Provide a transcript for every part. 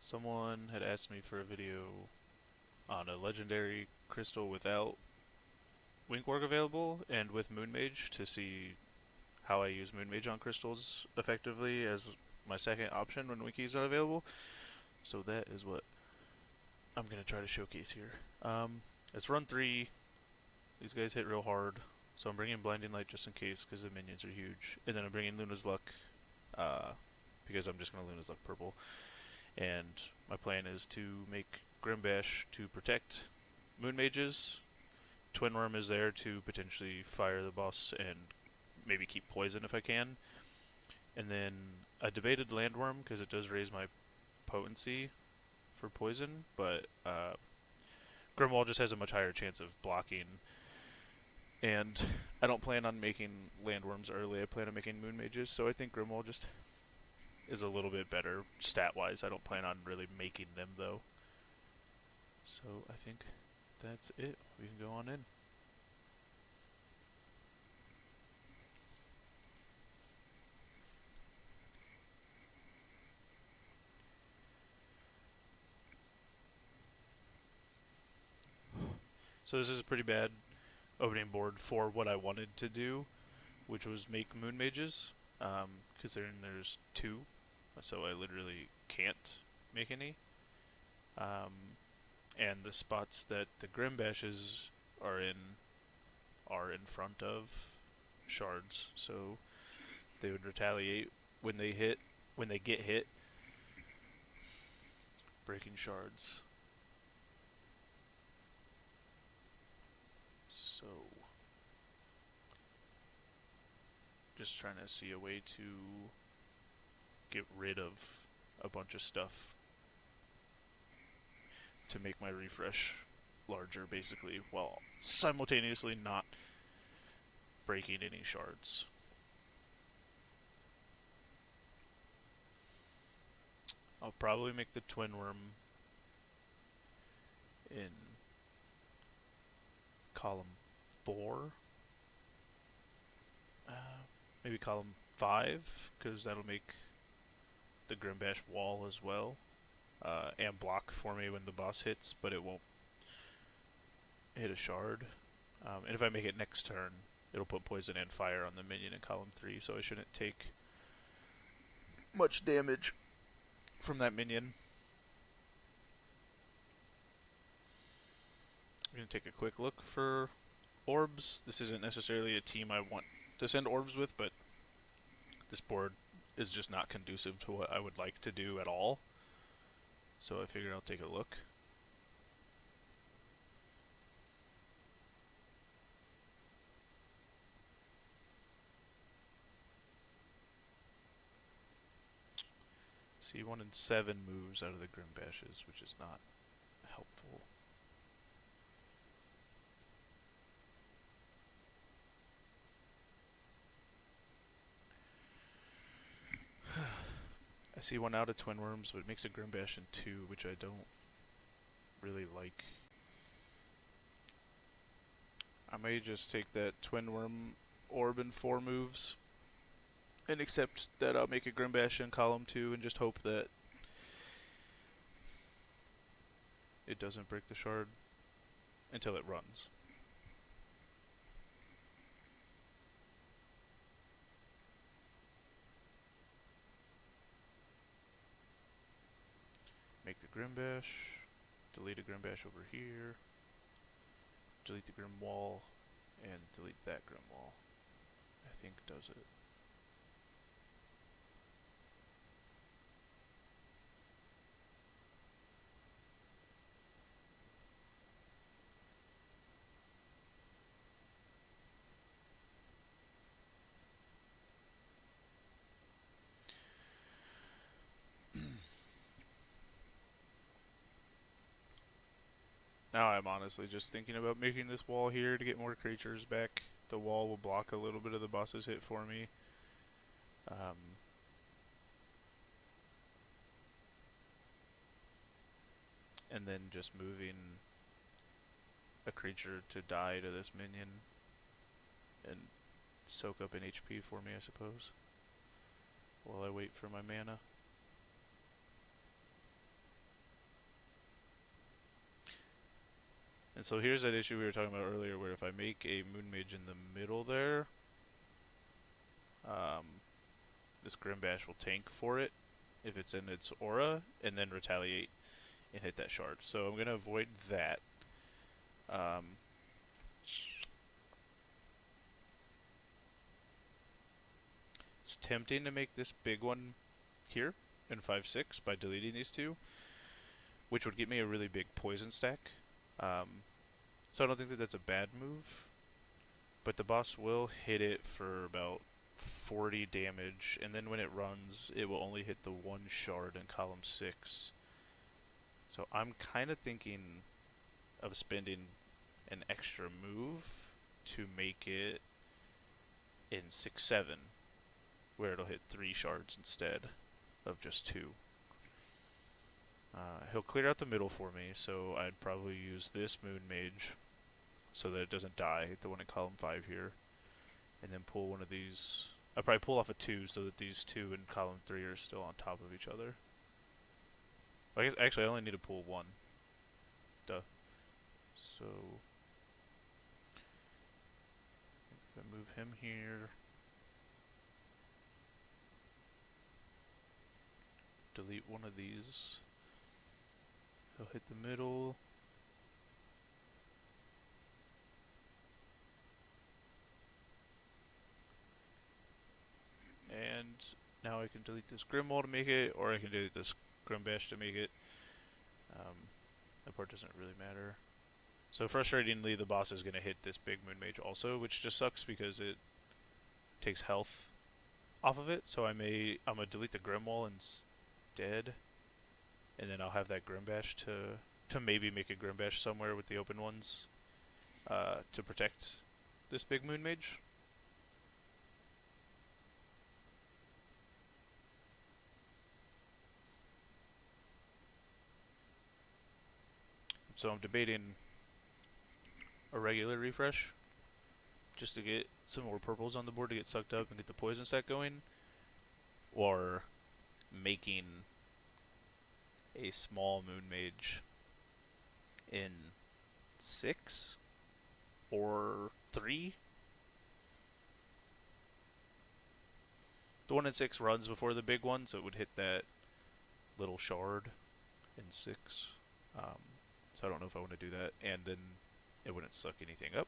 Someone had asked me for a video on a legendary crystal without Wink Warg available and with Moon Mage to see how I use Moon Mage on crystals effectively as my second option when Winky's not available. So that is what I'm going to try to showcase here. It's run 3. These guys hit real hard. So I'm bringing Blinding Light just in case because the minions are huge. And then I'm bringing Luna's Luck because I'm just going to Luna's Luck purple. And my plan is to make Grimbash to protect Moon Mages. Twin Worm is there to potentially fire the boss and maybe keep poison if I can. And then I debated Landworm because it does raise my potency for poison, but Grimwall just has a much higher chance of blocking. And I don't plan on making Landworms early. I plan on making Moon Mages, so I think Grimwall just is a little bit better stat-wise. I don't plan on really making them, though. So I think that's it. We can go on in. So this is a pretty bad opening board for what I wanted to do, which was make Moon Mages, because there's 2, so I literally can't make any. And the spots that the Grimbashes are in front of shards, so they would retaliate when they get hit, breaking shards. So just trying to see a way to get rid of a bunch of stuff to make my refresh larger, basically, while simultaneously not breaking any shards. I'll probably make the Twin Worm in column 4. Maybe column 5, because that'll make the Grimbash wall as well. And block for me when the boss hits, but it won't hit a shard. And if I make it next turn, it'll put poison and fire on the minion in column 3, so I shouldn't take much damage from that minion. I'm going to take a quick look for orbs. This isn't necessarily a team I want to send orbs with, but this board is just not conducive to what I would like to do at all. So I figure I'll take a look. See, 1 in 7 moves out of the Grimbashes, which is not helpful. I see 1 out of Twin Worms, but it makes a Grimbash in 2, which I don't really like. I may just take that Twin Worm orb in 4 moves and accept that I'll make a Grimbash in column 2 and just hope that it doesn't break the shard until it runs. Make the Grimbash, delete a Grimbash over here, delete the Grim Wall, and delete that Grim Wall. I think does it. Now I'm honestly just thinking about making this wall here to get more creatures back. The wall will block a little bit of the boss's hit for me. And then just moving a creature to die to this minion and soak up an HP for me, I suppose, while I wait for my mana. And so here's that issue we were talking about earlier, where if I make a Moon Mage in the middle there, this Grimbash will tank for it if it's in its aura, and then retaliate and hit that shard. So I'm going to avoid that. It's tempting to make this big one here in 5/6 by deleting these two, which would get me a really big poison stack. So I don't think that that's a bad move, but the boss will hit it for about 40 damage, and then when it runs, it will only hit the one shard in column 6. So I'm kind of thinking of spending an extra move to make it in 6/7, where it'll hit 3 shards instead of just 2. He'll clear out the middle for me, so I'd probably use this Moon Mage so that it doesn't die, the one in column 5 here, and then pull one of these. I'll probably pull off a 2 so that these 2 in column 3 are still on top of each other. I guess actually I only need to pull 1. Duh. So if I move him here, delete one of these, he'll hit the middle. And now I can delete this Grimwall to make it, or I can delete this Grimbash to make it. That part doesn't really matter. So frustratingly, the boss is going to hit this big Moon Mage also, which just sucks because it takes health off of it. So I'm going to delete the Grimwall instead, and then I'll have that Grimbash to maybe make a Grimbash somewhere with the open ones to protect this big Moon Mage. So I'm debating a regular refresh just to get some more purples on the board to get sucked up and get the poison stack going, or making a small Moon Mage in 6 or 3. The one in 6 runs before the big one, so it would hit that little shard in 6. So I don't know if I want to do that, and then it wouldn't suck anything up.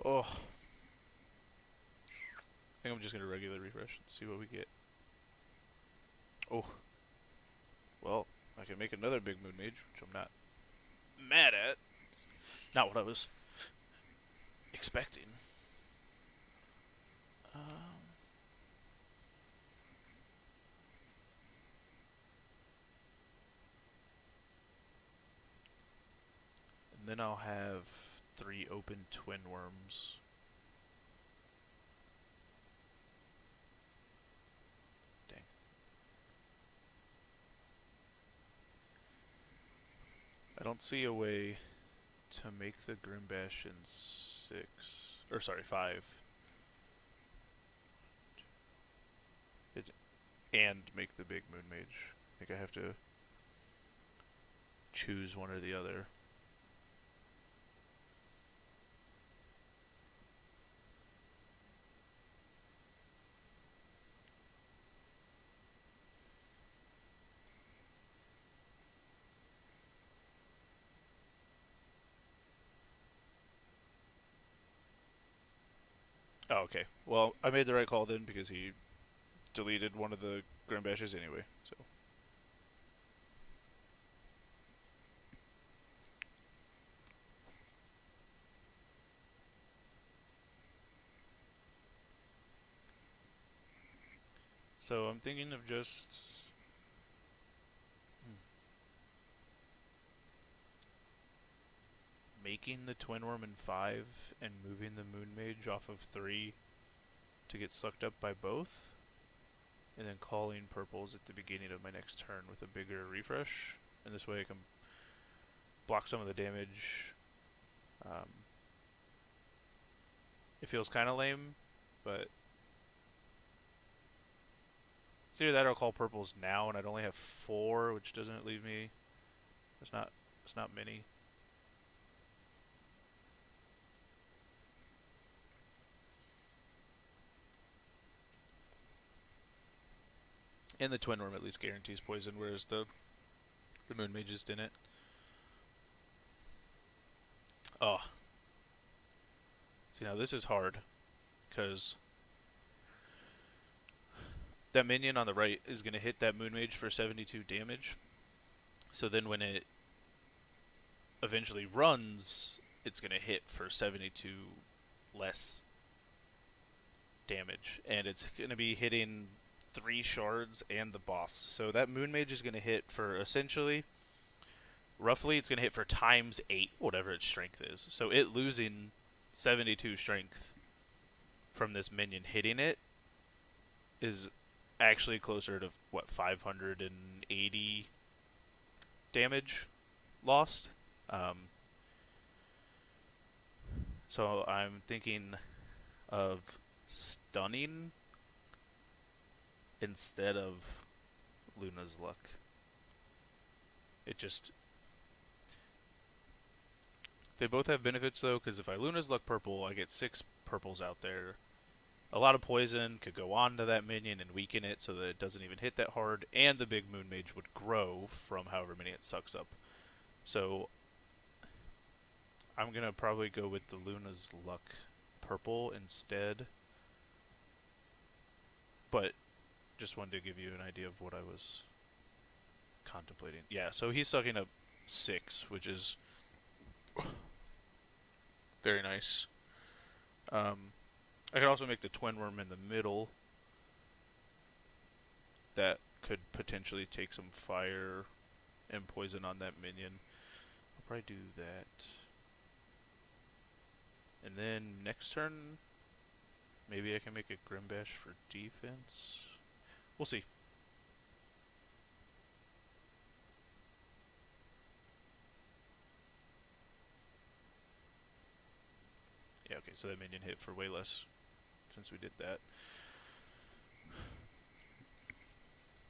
Oh. I think I'm just going to regular refresh and see what we get. Oh. Well, I can make another big Moon Mage, which I'm not mad at. It's not what I was expecting. And then I'll have 3 open Twin Worms. Dang. I don't see a way to make the Grimbash in 6. Or sorry, 5. And make the big Moon Mage. I think I have to choose one or the other. Oh, okay. Well, I made the right call then because he deleted one of the Grimbashes anyway, so. So I'm thinking of just making the Twin Worm in 5 and moving the Moon Mage off of 3 to get sucked up by both, and then calling purples at the beginning of my next turn with a bigger refresh, and this way I can block some of the damage, It feels kind of lame, but it's either that or I'll call purples now, and I'd only have 4, which doesn't leave me. It's not. It's not many. And the Twin Worm at least guarantees poison, whereas the Moon Mages didn't. Oh. See, now this is hard, because that minion on the right is going to hit that Moon Mage for 72 damage. So then when it eventually runs, it's going to hit for 72 less damage. And it's going to be hitting 3 shards and the boss. So that Moon Mage is going to hit for essentially, roughly, it's going to hit for times 8, whatever its strength is. So it losing 72 strength from this minion hitting it is actually closer to, what, 580 damage lost. So I'm thinking of stunning instead of Luna's Luck. It just... They both have benefits, though, because if I Luna's Luck purple, I get 6 purples out there. A lot of poison could go on to that minion and weaken it so that it doesn't even hit that hard, and the big Moon Mage would grow from however many it sucks up. So I'm going to probably go with the Luna's Luck purple instead. But just wanted to give you an idea of what I was contemplating. Yeah, so he's sucking up 6, which is very nice. I could also make the Twin Worm in the middle. That could potentially take some fire and poison on that minion. I'll probably do that. And then next turn, maybe I can make a Grimbash for defense. We'll see. Yeah, okay, so that minion hit for way less since we did that.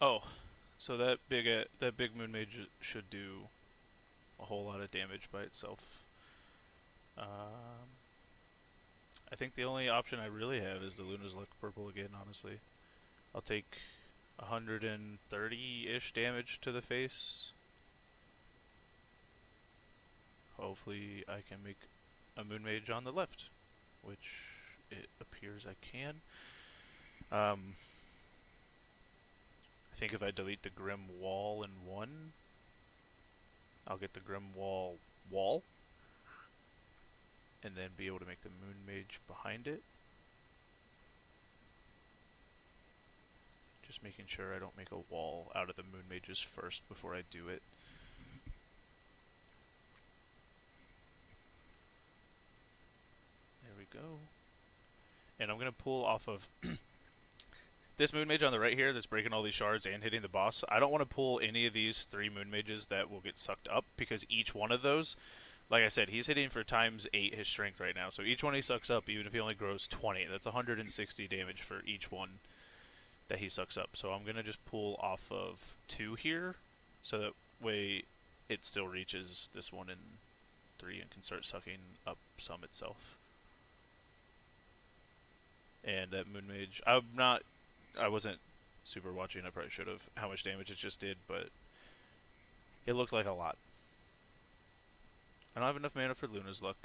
Oh, so that big Moon Mage should do a whole lot of damage by itself. I think the only option I really have is the Luna's Luck purple again, honestly. I'll take 130-ish damage to the face. Hopefully I can make a Moon Mage on the left, which it appears I can. I think if I delete the Grim Wall in 1, I'll get the Grim Wall wall, and then be able to make the Moon Mage behind it. Just making sure I don't make a wall out of the Moon Mages first before I do it. There we go. And I'm going to pull off of this Moon Mage on the right here that's breaking all these shards and hitting the boss. I don't want to pull any of these 3 Moon Mages that will get sucked up, because each one of those, like I said, he's hitting for times 8 his strength right now. So each one he sucks up, even if he only grows 20, that's 160 damage for each one that he sucks up. So I'm going to just pull off of 2 here, so that way it still reaches this 1 and 3 and can start sucking up some itself. And that Moon Mage, I wasn't super watching, I probably should have, how much damage it just did, but it looked like a lot. I don't have enough mana for Luna's Luck,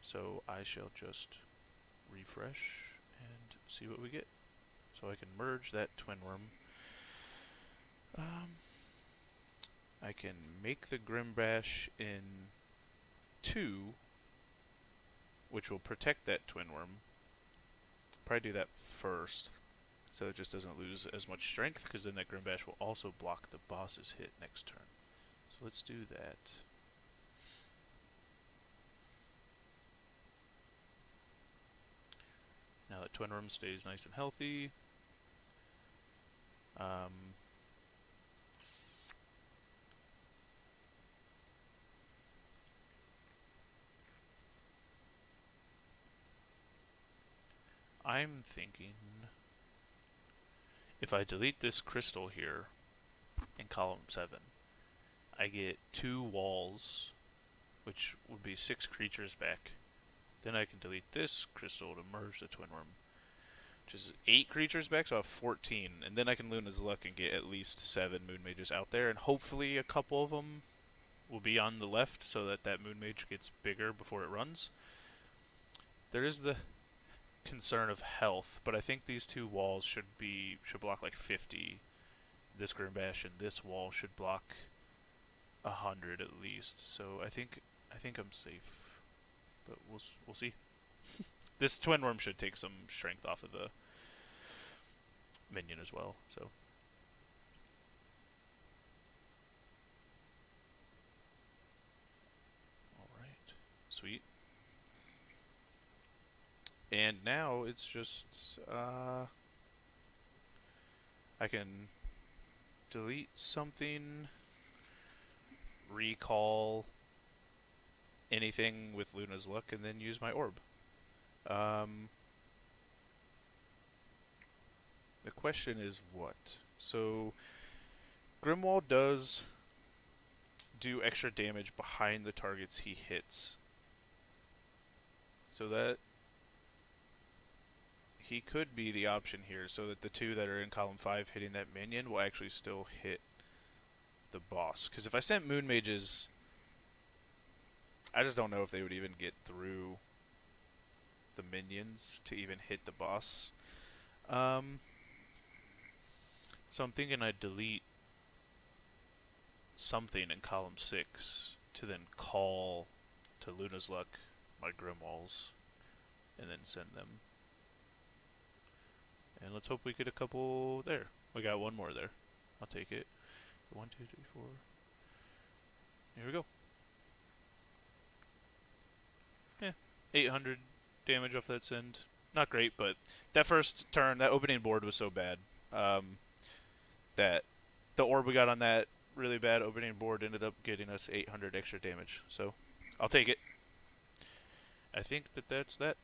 so I shall just refresh and see what we get. So I can merge that Twin Worm. I can make the Grimbash in 2, which will protect that Twin Worm. Probably do that first, so it just doesn't lose as much strength, because then that Grimbash will also block the boss's hit next turn. So let's do that. Now that Twin Worm stays nice and healthy. I'm thinking if I delete this crystal here in column 7, I get 2 walls, which would be 6 creatures back. Then I can delete this crystal to merge the Twin Worm, which is 8 creatures back, so I have 14. And then I can Luna's Luck and get at least 7 Moon Mages out there, and hopefully a couple of them will be on the left so that that Moon Mage gets bigger before it runs. There is the concern of health, but I think these 2 walls should block like 50. This Grim Bash and this wall should block 100 at least. So I think I'm safe, but we'll see. This Twin Worm should take some strength off of the minion as well. So all right, sweet. And now it's just I can delete something, recall anything with Luna's Luck, and then use my orb. The question is what? So Grimwall does do extra damage behind the targets he hits. So that he could be the option here, so that the 2 that are in column 5 hitting that minion will actually still hit the boss. Because if I sent Moon Mages, I just don't know if they would even get through the minions to even hit the boss. So I'm thinking I'd delete something in column 6 to then call to Luna's Luck my Grimwalls and then send them. And let's hope we get a couple there. We got 1 more there. I'll take it. 1, 2, 3, 4. Here we go. Yeah, 800 damage off that send. Not great, but that first turn, that opening board was so bad that the orb we got on that really bad opening board ended up getting us 800 extra damage. So I'll take it. I think that's that.